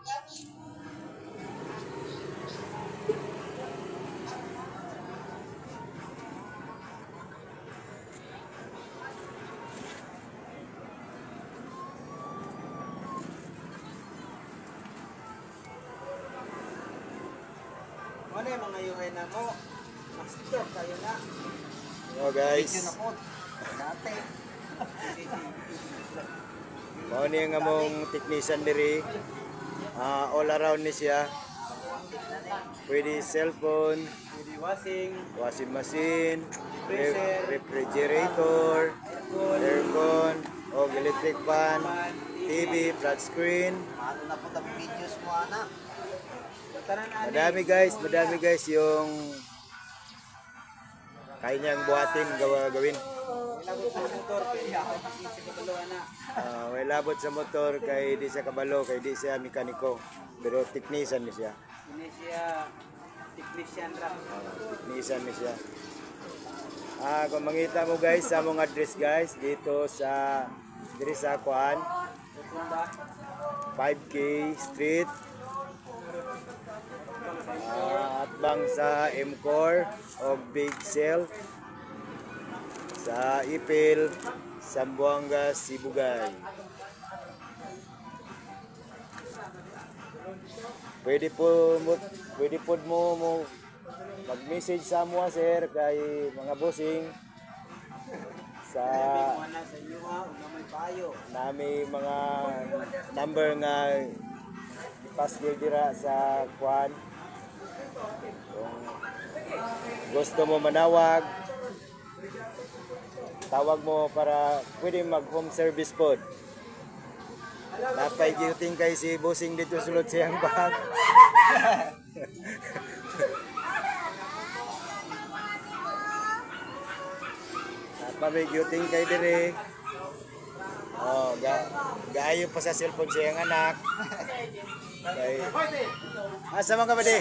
Ano yung mga yuhay na mo? Master kayo na. Hello guys. Dati. Mao ni nga mong technician diri. All around ni siya. Pwede cellphone, Pwede washing machine, Freezer, refrigerator, aircon, o electric fan, TV, flat screen. ano na po ang videos mo, anak? Madami guys yung kaya niyang buhatin gawin. Ilabot sa motor, kaya ako makikita sa kabalo, anak. May labot sa motor kay di siya kabalo, kay di siya mekaniko. Pero technician ni siya. Ini siya technician ra. Technician ni siya. Kung mangita mo guys sa mong address guys dito sa diri sa Kuan 5K Street at bang sa MCOR o Big Cell sa Ipil, Zamboanga, Sibugay. Pwede po mo mag-message sa mo sir kay mga bossing sa Sa inyo ha, ug may payo. nami mga number nga ipaskil dira sa Kuan. Kung gusto mo manawag, tawag mo para pwede mag home service pod. Napay giuting kay si bossing dito sulod siyang bag. Napay giuting kay dire. Gaayo pa sa cellphone siyang anak. Kay asa man ka ba di?